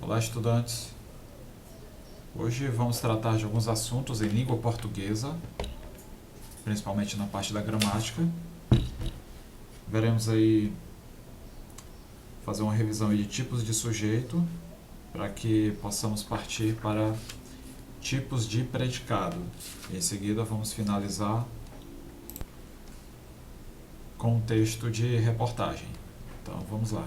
Olá, estudantes! Hoje vamos tratar de alguns assuntos em língua portuguesa, principalmente na parte da gramática. Veremos aí fazer uma revisão de tipos de sujeito, para que possamos partir para tipos de predicado. Em seguida vamos finalizar com um texto de reportagem. Então vamos lá.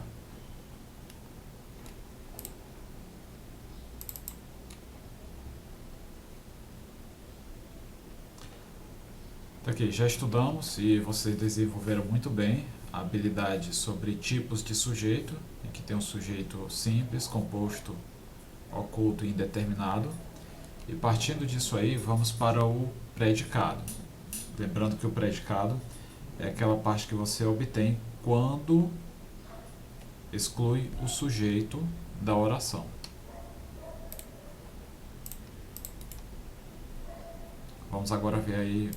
Ok, já estudamos e vocês desenvolveram muito bem a habilidade sobre tipos de sujeito, em que tem um sujeito simples, composto, oculto e indeterminado. E partindo disso aí, vamos para o predicado. Lembrando que o predicado é aquela parte que você obtém quando exclui o sujeito da oração. Vamos agora ver aí,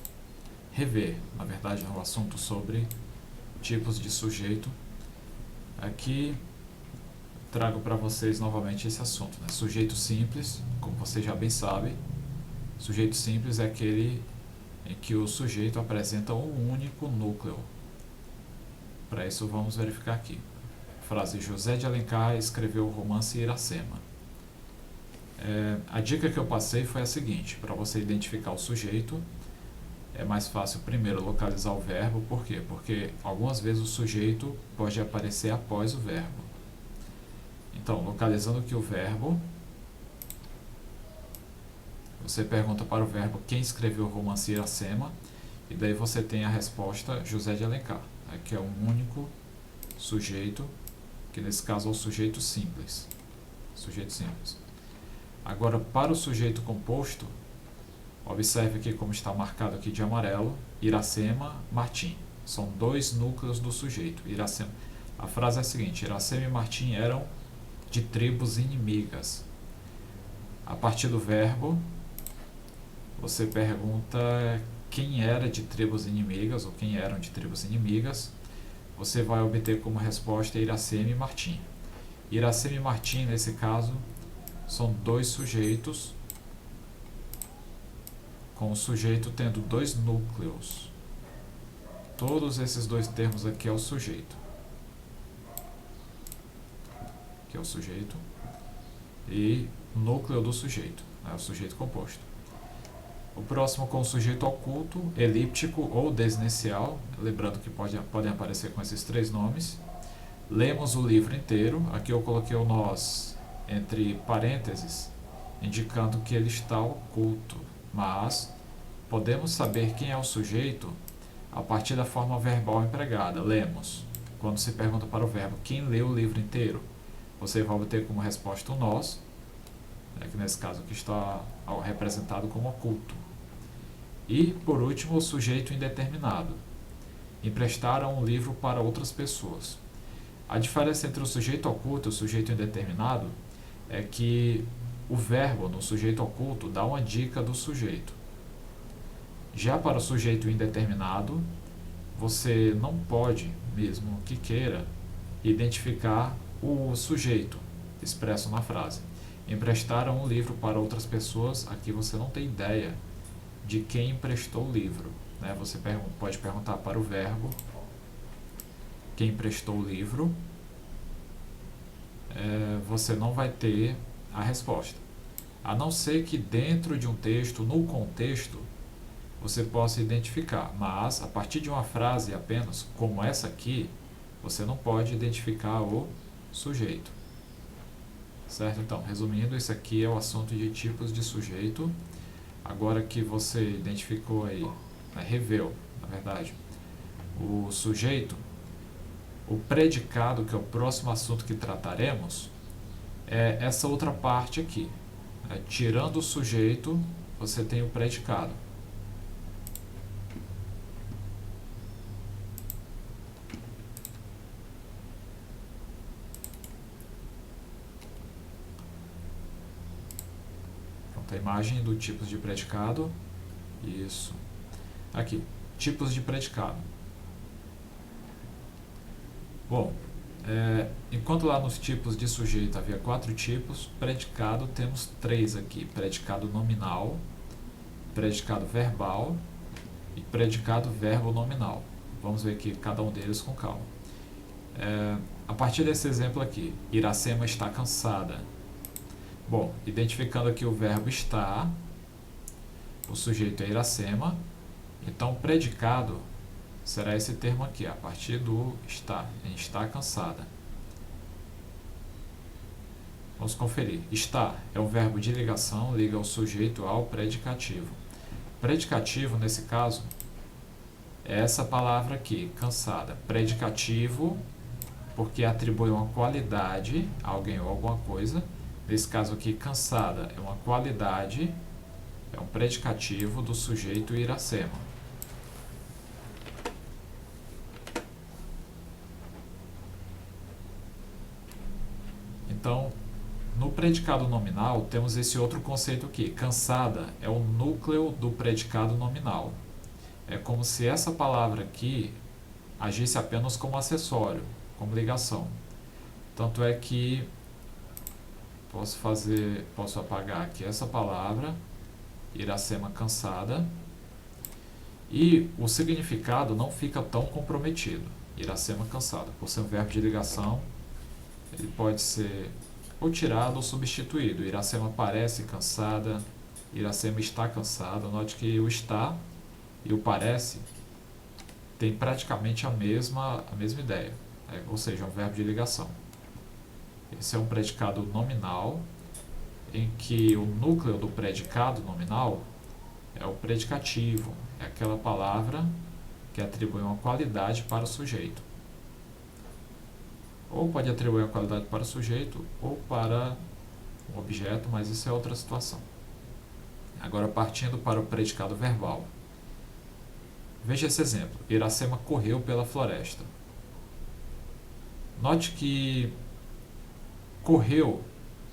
rever, na verdade, o assunto sobre tipos de sujeito. Aqui trago para vocês novamente esse assunto, né? Sujeito simples, como vocês já bem sabem, sujeito simples é aquele em que o sujeito apresenta um único núcleo. Para isso vamos verificar aqui. Frase: José de Alencar escreveu o romance Iracema. A dica que eu passei foi a seguinte: para você identificar o sujeito, é mais fácil primeiro localizar o verbo. Por quê? Porque algumas vezes o sujeito pode aparecer após o verbo. Então, localizando aqui o verbo, você pergunta para o verbo quem escreveu o romance Iracema, e daí você tem a resposta José de Alencar. Aqui é um único sujeito, que nesse caso é o sujeito simples. Sujeito simples. Agora, para o sujeito composto, observe aqui como está marcado aqui de amarelo: Iracema, Martim. São dois núcleos do sujeito. Iracema. A frase é a seguinte: Iracema e Martim eram de tribos inimigas. A partir do verbo, você pergunta quem era de tribos inimigas, ou quem eram de tribos inimigas. Você vai obter como resposta Iracema e Martim. Iracema e Martim, nesse caso, são dois sujeitos, com o sujeito tendo dois núcleos. Todos esses dois termos aqui é o sujeito. Aqui é o sujeito e núcleo do sujeito, né, o sujeito composto. O próximo com o sujeito oculto, elíptico ou desinicial, lembrando que podem aparecer com esses três nomes. Lemos o livro inteiro. Aqui eu coloquei o nós entre parênteses, indicando que ele está oculto, mas podemos saber quem é o sujeito a partir da forma verbal empregada. Lemos. Quando se pergunta para o verbo quem leu o livro inteiro, você vai obter como resposta o nós, que nesse caso aqui está representado como oculto. E, por último, o sujeito indeterminado. Emprestaram um livro para outras pessoas. A diferença entre o sujeito oculto e o sujeito indeterminado é que o verbo no sujeito oculto dá uma dica do sujeito. Já para o sujeito indeterminado, você não pode, mesmo que queira, identificar o sujeito expresso na frase. Emprestaram um livro para outras pessoas. Aqui você não tem ideia de quem emprestou o livro, né? Você pode perguntar para o verbo quem emprestou o livro. Você não vai ter a resposta, a não ser que dentro de um texto, no contexto, você possa identificar, mas a partir de uma frase apenas, como essa aqui, você não pode identificar o sujeito. Certo? Então, resumindo, esse aqui é o assunto de tipos de sujeito. Agora que você identificou aí, reveu, na verdade, o sujeito, o predicado, que é o próximo assunto que trataremos, é essa outra parte aqui. Tirando o sujeito, você tem o predicado. A imagem do tipos de predicado. Isso. Aqui, tipos de predicado. Bom, Enquanto lá nos tipos de sujeito havia 4 tipos, predicado temos 3 aqui: predicado nominal, predicado verbal e predicado verbo nominal. Vamos ver aqui cada um deles com calma. A partir desse exemplo aqui, Iracema está cansada. Bom, identificando aqui o verbo estar, o sujeito é Iracema, então o predicado será esse termo aqui, a partir do estar, em estar cansada. Vamos conferir. Estar é um verbo de ligação, liga o sujeito ao predicativo. Predicativo, nesse caso, é essa palavra aqui, cansada. Predicativo, porque atribui uma qualidade a alguém ou alguma coisa. Nesse caso aqui, cansada é uma qualidade, é um predicativo do sujeito Iracema. Então, no predicado nominal, temos esse outro conceito aqui. Cansada é o núcleo do predicado nominal. É como se essa palavra aqui agisse apenas como acessório, como ligação. Tanto é que posso apagar aqui essa palavra, Iracema cansada, e o significado não fica tão comprometido. Iracema cansada, por ser um verbo de ligação, ele pode ser ou tirado ou substituído. Iracema parece cansada, Iracema está cansada. Note que o está e o parece tem praticamente a mesma ideia, ou seja, um verbo de ligação. Esse é um predicado nominal, em que o núcleo do predicado nominal é o predicativo, é aquela palavra que atribui uma qualidade para o sujeito. Ou pode atribuir a qualidade para o sujeito ou para o objeto, mas isso é outra situação. Agora, partindo para o predicado verbal. Veja esse exemplo. Iracema correu pela floresta. Note que correu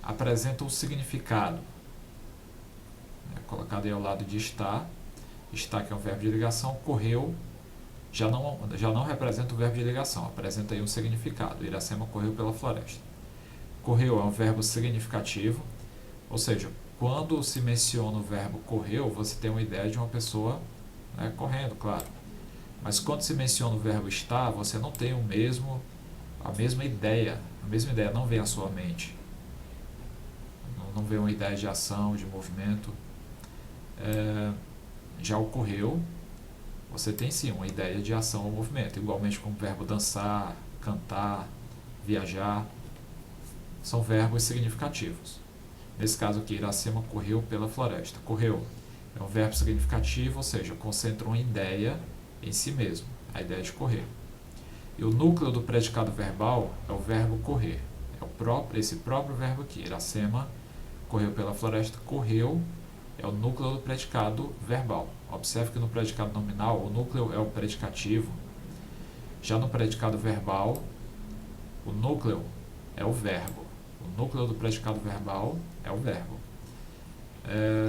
apresenta um significado, colocado aí ao lado de estar. Estar, que é um verbo de ligação. Correu já não representa o verbo de ligação, apresenta aí um significado. Iracema correu pela floresta. Correu é um verbo significativo, ou seja, quando se menciona o verbo correu, você tem uma ideia de uma pessoa, correndo, claro. Mas quando se menciona o verbo estar, você não tem a mesma ideia não vem à sua mente. Não vem uma ideia de ação, de movimento. Já ocorreu, você tem sim uma ideia de ação ou movimento, igualmente como o verbo dançar, cantar, viajar, são verbos significativos. Nesse caso aqui, Iracema correu pela floresta. Correu é um verbo significativo, ou seja, concentra uma ideia em si mesmo, a ideia de correr. E o núcleo do predicado verbal é o verbo correr, esse próprio verbo aqui. Iracema correu pela floresta. Correu é o núcleo do predicado verbal. Observe que no predicado nominal o núcleo é o predicativo. Já no predicado verbal, o núcleo é o verbo. O núcleo do predicado verbal é o verbo.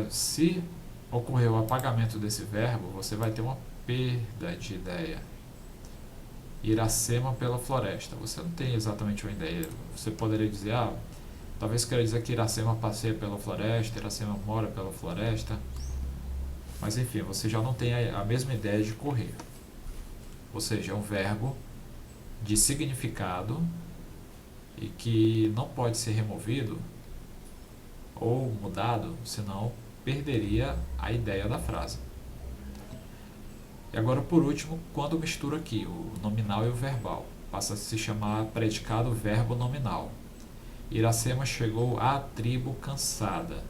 Se ocorrer o apagamento desse verbo, você vai ter uma perda de ideia. Iracema pela floresta. Você não tem exatamente uma ideia. Você poderia dizer, talvez queira dizer que Iracema passeia pela floresta, Iracema mora pela floresta. Mas enfim, você já não tem a mesma ideia de correr. Ou seja, é um verbo de significado e que não pode ser removido ou mudado, senão perderia a ideia da frase. E agora, por último, quando mistura aqui o nominal e o verbal, passa a se chamar predicado verbo nominal. Iracema chegou à tribo cansada.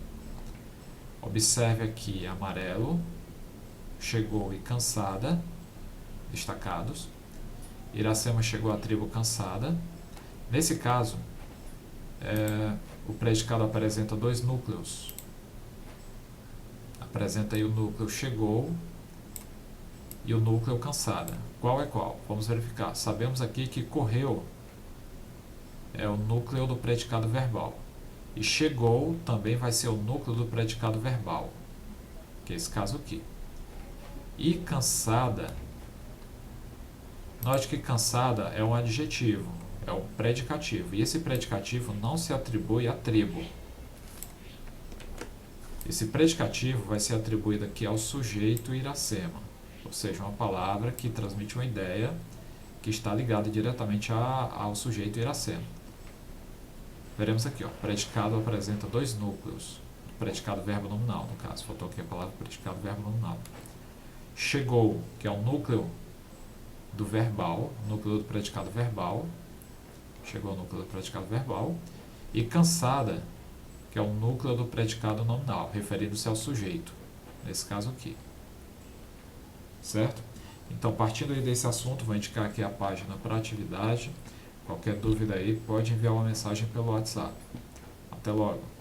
Observe aqui amarelo, chegou e cansada, destacados. Iracema chegou à tribo cansada. Nesse caso, o predicado apresenta dois núcleos. Apresenta aí o núcleo chegou e o núcleo cansada. Qual é qual? Vamos verificar. Sabemos aqui que correu é o núcleo do predicado verbal. E chegou também vai ser o núcleo do predicado verbal, que é esse caso aqui. E cansada, note que cansada é um adjetivo, é o predicativo. E esse predicativo não se atribui a tribo. Esse predicativo vai ser atribuído aqui ao sujeito Iracema, ou seja, uma palavra que transmite uma ideia que está ligada diretamente ao sujeito Iracema. Veremos aqui, ó, predicado apresenta dois núcleos, predicado verbo nominal, no caso, faltou aqui a palavra predicado verbo nominal. Chegou, que é o núcleo do verbal, núcleo do predicado verbal, chegou ao núcleo do predicado verbal, e cansada, que é o núcleo do predicado nominal, referindo-se ao sujeito, nesse caso aqui. Certo? Então, partindo aí desse assunto, vou indicar aqui a página para atividade. Qualquer dúvida aí, pode enviar uma mensagem pelo WhatsApp. Até logo!